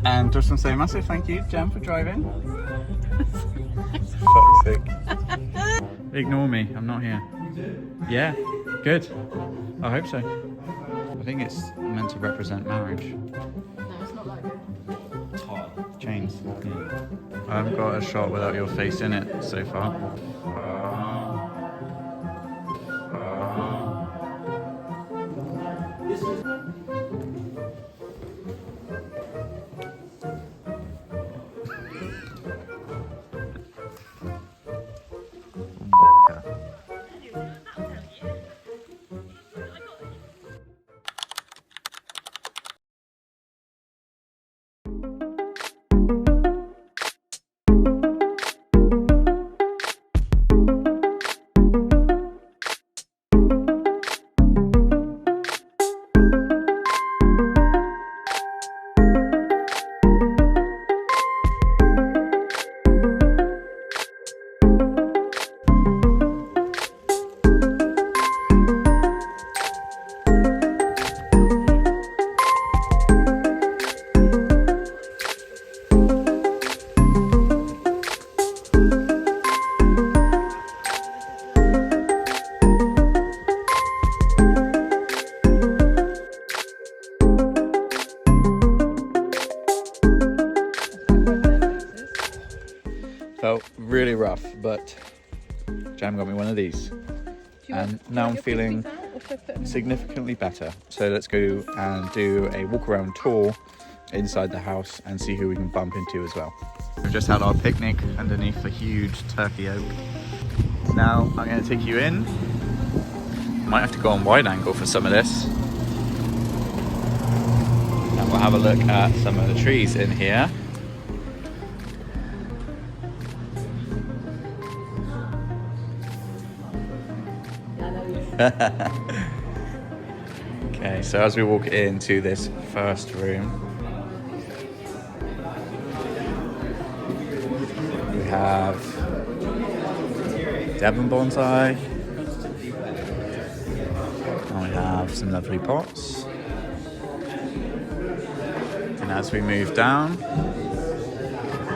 And just want to say a massive thank you, Jem, for driving. Fuck's sake. Ignore me, I'm not here. Yeah, good. I hope so. I think it's meant to represent marriage. No, it's not like good. Tile. Chains. Yeah. I haven't got a shot without your face in it so far. Felt really rough, but Jam got me one of these. And now I'm feeling significantly better. So let's go and do a walk around tour inside the house and see who we can bump into as well. We've just had our picnic underneath a huge turkey oak. Now I'm going to take you in. Might have to go on wide angle for some of this. And we'll have a look at some of the trees in here. Okay, so as we walk into this first room, we have Devon bonsai, and we have some lovely pots. And as we move down,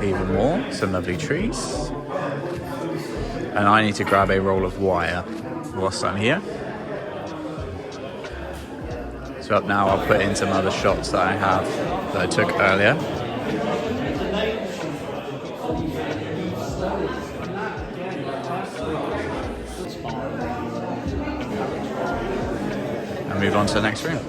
even more, some lovely trees. And I need to grab a roll of wire whilst I'm here. So up now I'll put in some other shots that I have that I took earlier. And move on to the next room.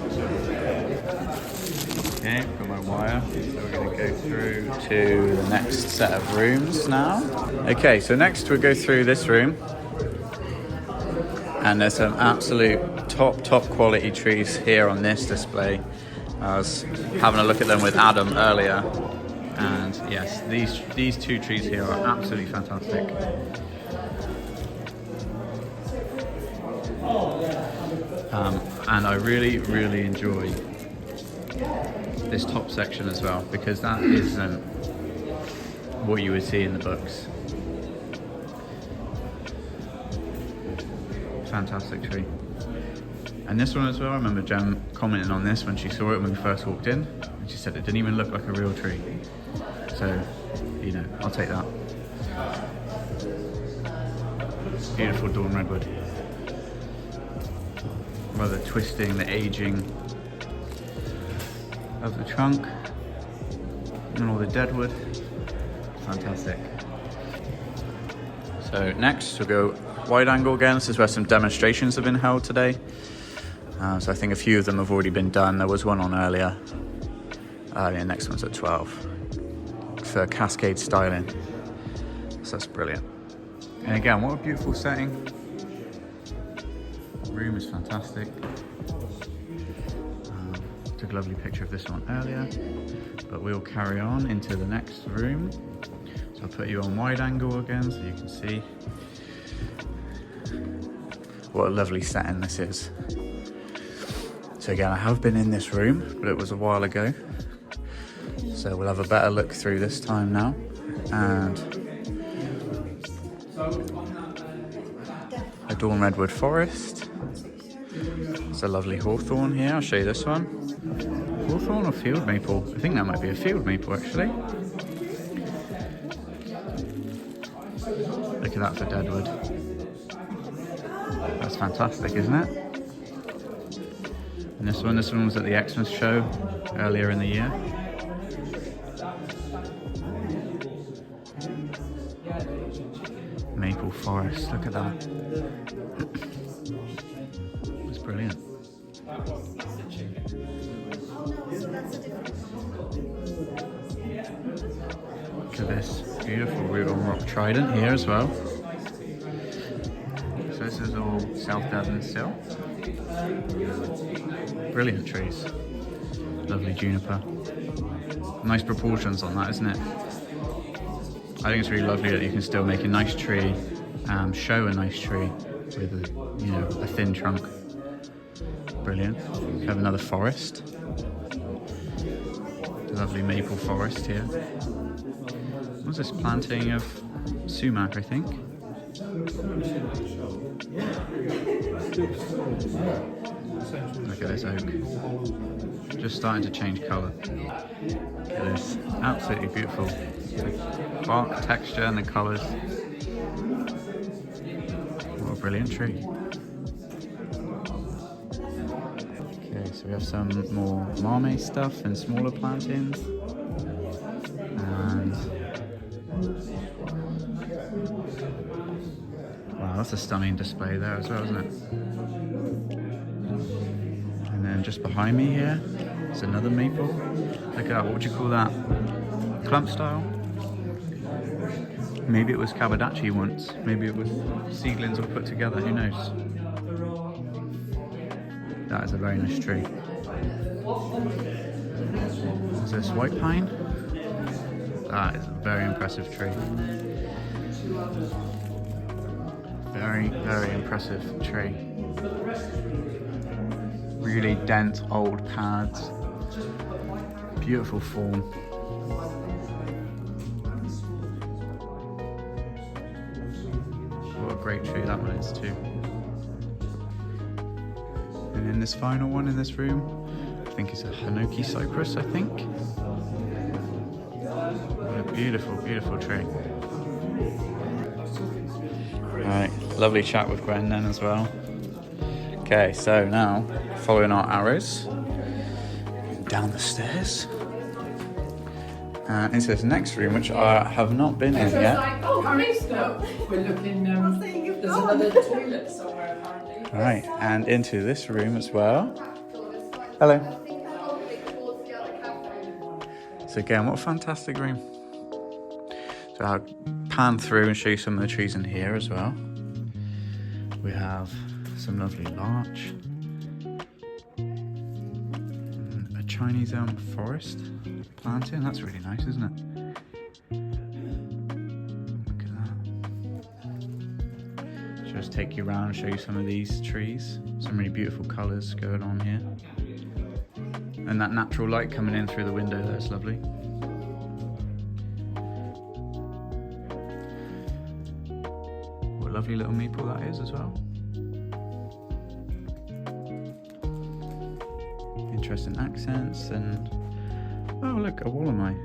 Okay, got my wire. So we're going to go through to the next set of rooms now. Okay, so next we'll go through this room. And there's some absolute top quality trees here on this display. I was having a look at them with Adam earlier, and yes, these two trees here are absolutely fantastic. And I really enjoy this top section as well, because that isn't what you would see in the books. Fantastic tree. And this one as well, I remember Jem commenting on this when she saw it when we first walked in, and she said it didn't even look like a real tree. So, you know, I'll take that. Beautiful dawn redwood. Rather twisting the aging of the trunk and all the deadwood. Fantastic. So next we'll go wide angle again. This is where some demonstrations have been held today. So I think a few of them have already been done. There was one on earlier. The next one's at 12 for cascade styling. So that's brilliant. And again, what a beautiful setting. The room is fantastic. Took a lovely picture of this one earlier, but we'll carry on into the next room. So I'll put you on wide angle again so you can see what a lovely setting this is. So again, I have been in this room, but it was a while ago. So we'll have a better look through this time now. And a dawn redwood forest. It's a lovely hawthorn here. I'll show you this one. hawthorn or field maple? I think that might be a field maple actually. Look at that for deadwood. That's fantastic, isn't it? And this one was at the Xmas show earlier in the year. Maple forest, look at that. It's brilliant. Look at this beautiful root on rock trident here as well. So this is all South Devon still. Brilliant trees. Lovely juniper. Nice proportions on that, isn't it? I think it's really lovely that you can still make a nice tree, show a nice tree with a thin trunk. Brilliant. We have another forest. Lovely maple forest here. What's this planting of sumac, I think? Look at this oak. Just starting to change colour. Look at this. Absolutely beautiful. The bark texture and the colours. What a brilliant tree. Okay, so we have some more marmay stuff and smaller plantings. And wow, that's a stunning display there as well, isn't it? And then just behind me here is another maple. Look at that, what would you call that? Clump style? Maybe it was Kabadachi once. Maybe it was seedlings all put together, who knows? That is a very nice tree. Is this white pine? That is a very impressive tree. Very, very impressive tree. Really dense old pads. Beautiful form. What a great tree that one is too. And then this final one in this room, I think it's a Hinoki cypress, I think. What a beautiful, beautiful tree. Alright, lovely chat with Gwen then as well. Okay, so now, following our arrows, down the stairs, into this next room, which I have not been in yet. We're looking, there's another toilet somewhere apparently. Alright, and into this room as well. Hello. So again, what a fantastic room. So I'll pan through and show you some of the trees in here as well. We have some lovely larch. And a Chinese elm forest planting. That's really nice, isn't it? Look at that. Just take you around and show you some of these trees. Some really beautiful colours going on here. And that natural light coming in through the window there is lovely. What a lovely little maple that is as well. Interesting accents and oh look, a Wallamai.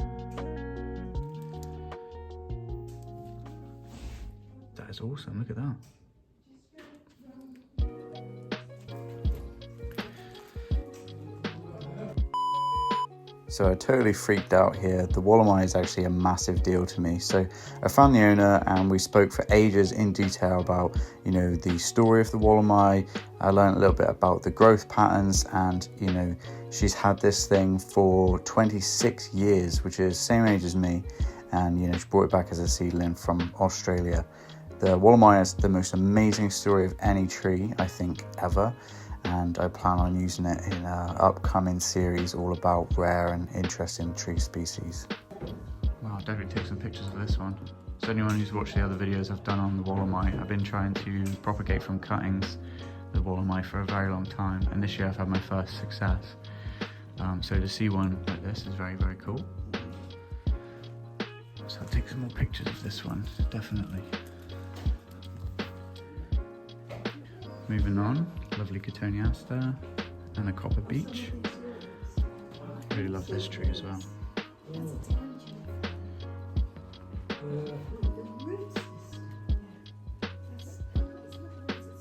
That is awesome, look at that. So I totally freaked out here. The Wallamai is actually a massive deal to me. So I found the owner and we spoke for ages in detail about, the story of the Wallamai. I learned a little bit about the growth patterns and, she's had this thing for 26 years, which is the same age as me. And, she brought it back as a seedling from Australia. The Wallamai is the most amazing story of any tree, I think, ever. And I plan on using it in an upcoming series all about rare and interesting tree species. Wow, I'll definitely take some pictures of this one. So anyone who's watched the other videos I've done on the Wallamai, I've been trying to propagate from cuttings the Wallamai for a very long time, and this year I've had my first success. So to see one like this is very, very cool. So I'll take some more pictures of this one, definitely. Moving on, lovely Cotoneaster and a copper beech. Really love this tree as well.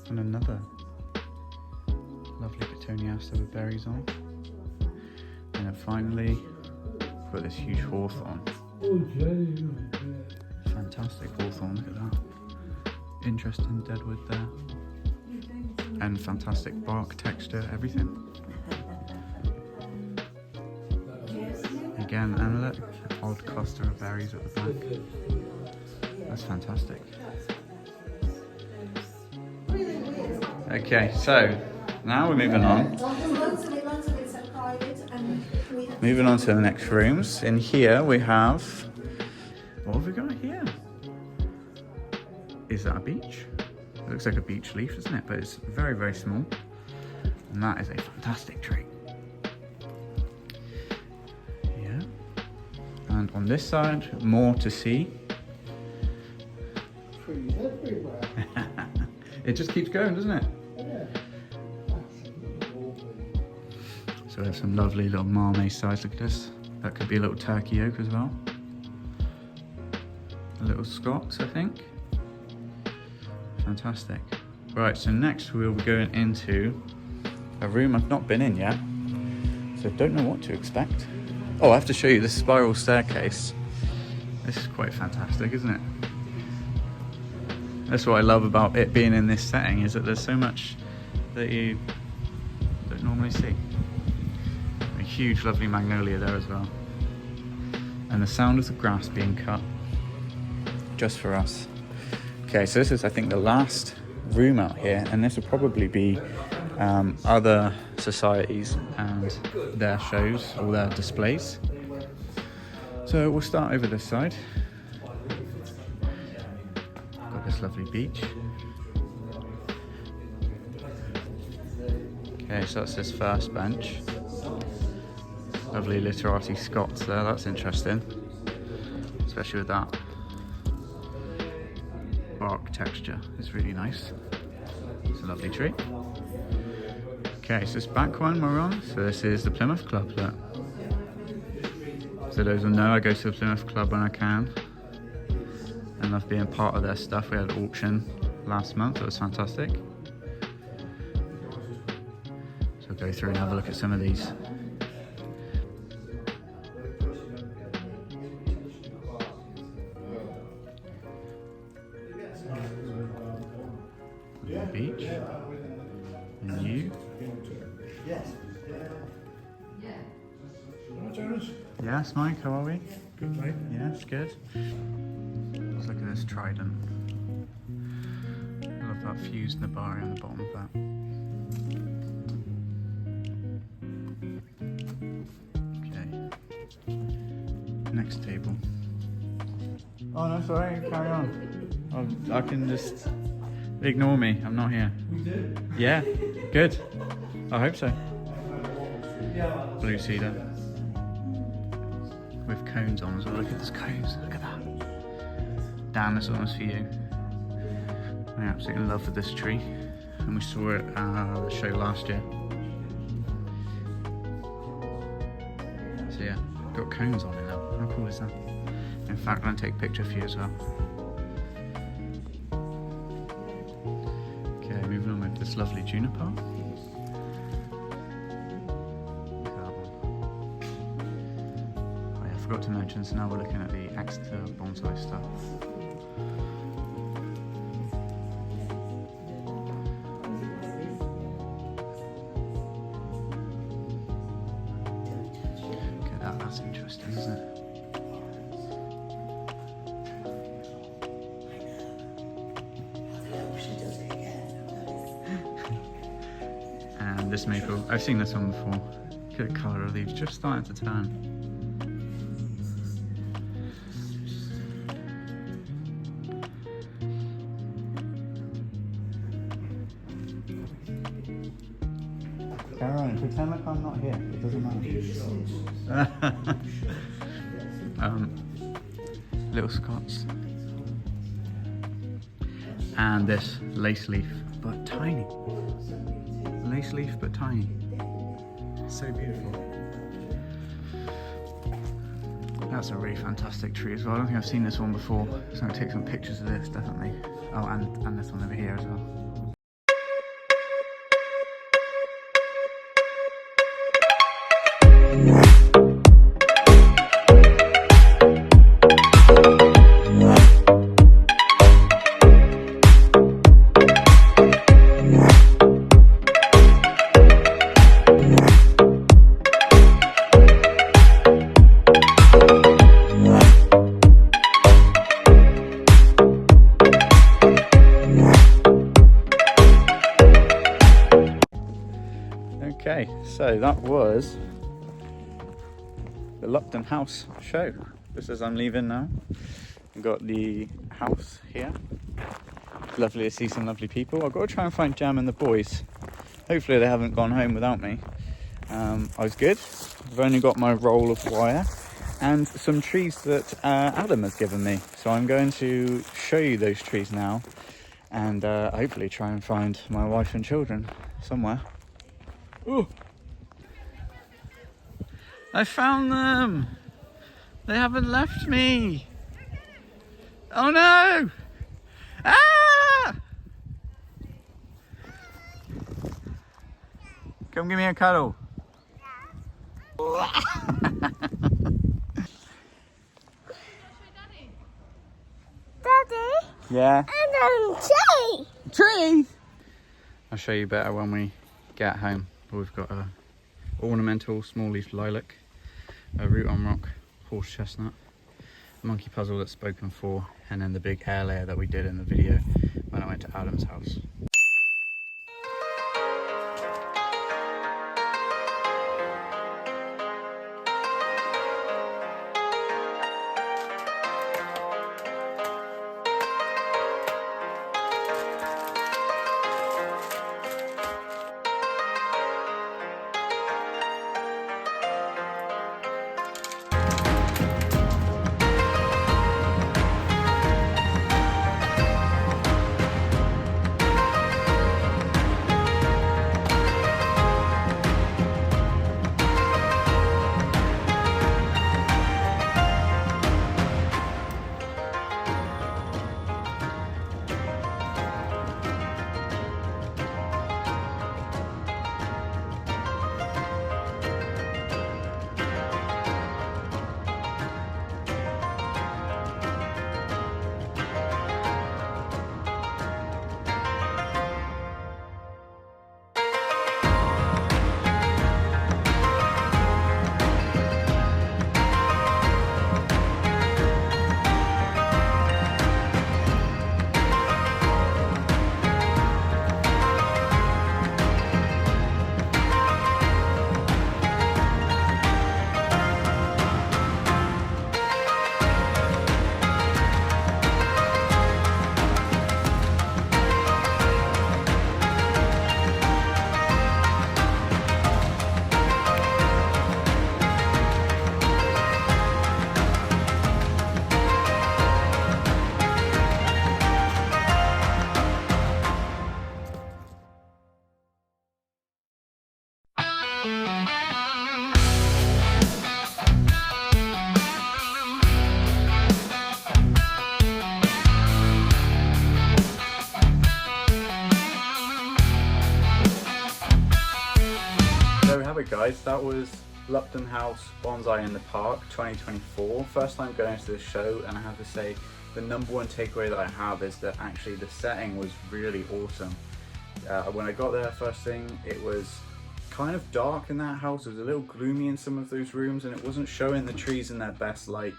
And another lovely Petuniasta with berries on. And then finally, we've got this huge hawthorn. Fantastic hawthorn, look at that. Interesting deadwood there. And fantastic bark texture, everything. Again, and look, an odd cluster of berries at the back. That's fantastic. Okay, so now we're moving on. Moving on to the next rooms. In here we have, what have we got here? Is that a beech? It looks like a beech leaf, doesn't it? But it's very, very small. And that is a fantastic tree. Yeah. And on this side, more to see. Trees everywhere. It just keeps going, doesn't it? Yeah. So we have some lovely little marmay size. Look at this. That could be a little turkey oak as well. A little Scots, I think. Fantastic. Right, so next we'll be going into a room I've not been in yet. So don't know what to expect. Oh, I have to show you this spiral staircase. This is quite fantastic, isn't it? That's what I love about it being in this setting, is that there's so much that you don't normally see. A huge lovely magnolia there as well. And the sound of the grass being cut just for us. Okay, so this is, I think, the last room out here, and this will probably be other societies and their shows or their displays. So we'll start over this side. Got this lovely beach. Okay, so that's this first bench. Lovely literati Scots there, that's interesting. Especially with that bark texture, it's really nice. It's a lovely tree. Okay, so this back one we're on, so this is the Plymouth Club. Look. So those who know, I go to the Plymouth Club when I can. And love being part of their stuff. We had an auction last month, it was fantastic. So I'll go through and have a look at some of these. Beach. And you? Yes, Mike, how are we? Good, mate. Yes, good. Let's look at this trident. I love that fused Nabari on the bottom of that. Okay. Next table. Oh no, sorry, carry on. I can just ignore me, I'm not here. We did. Yeah, good. I hope so. Blue cedar. With cones on as well. Look at those cones, look at that. Dan, this one was for you. I'm absolutely in love with this tree. And we saw it at the show last year. So yeah, got cones on it now. How cool is that? In fact, I'm going to take a picture for you as well. Okay, moving on with this lovely juniper. I forgot to mention, so now we're looking at the Exeter bonsai stuff. Okay, that's interesting, isn't it? And this maple, I've seen this one before. Look at the colour of these, just starting to turn. Caroline, pretend like I'm not here. It doesn't matter. Little Scots. And this lace leaf, but tiny. Lace leaf, but tiny. So beautiful. That's a really fantastic tree as well. I don't think I've seen this one before, so I'm going to take some pictures of this, definitely. Oh, and this one over here as well. Okay, so that was the Lupton house show. Just as I'm leaving now, I've got the house here. Lovely to see some lovely people. I've got to try and find Jam and the boys. Hopefully they haven't gone home without me. I was good. I've only got my roll of wire and some trees that Adam has given me. So I'm going to show you those trees now and hopefully try and find my wife and children somewhere. Ooh. I found them! They haven't left me! Oh no! Ah! Come give me a cuddle. Daddy? Yeah? And tree! Tree! I'll show you better when we get home. We've got a ornamental small leaf lilac, a root on rock horse chestnut, a monkey puzzle that's spoken for, and then the big air layer that we did in the video when I went to Adam's house. Guys, that was Lupton House Bonsai in the Park 2024. First time going to this show, and I have to say the number one takeaway that I have is that actually the setting was really awesome. When I got there first thing, it was kind of dark in that house. It was a little gloomy in some of those rooms and it wasn't showing the trees in their best light.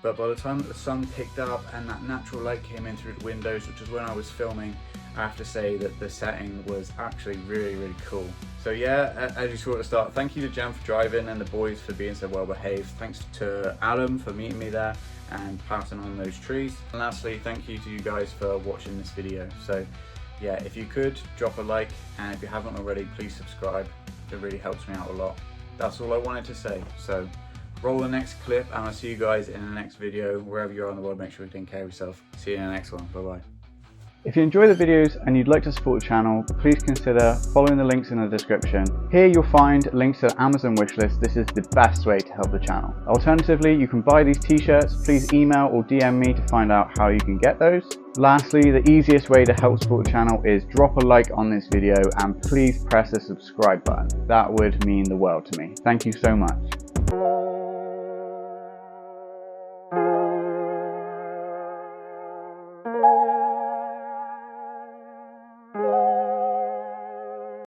But by the time that the sun picked up and that natural light came in through the windows, which is when I was filming, I have to say that the setting was actually really cool. So yeah, as you saw at the start, thank you to Jen for driving and the boys for being so well behaved. Thanks to Adam for meeting me there and passing on those trees. And lastly, thank you to you guys for watching this video. So yeah, if you could, drop a like, and if you haven't already, please subscribe. It really helps me out a lot. That's all I wanted to say. So roll the next clip and I'll see you guys in the next video. Wherever you are in the world, make sure you take care of yourself. See you in the next one. Bye bye. If you enjoy the videos and you'd like to support the channel, please consider following the links in the description. Here you'll find links to the Amazon wishlist. This is the best way to help the channel. Alternatively, you can buy these t-shirts. Please email or DM me to find out how you can get those. Lastly, the easiest way to help support the channel is drop a like on this video and please press the subscribe button. That would mean the world to me. Thank you so much.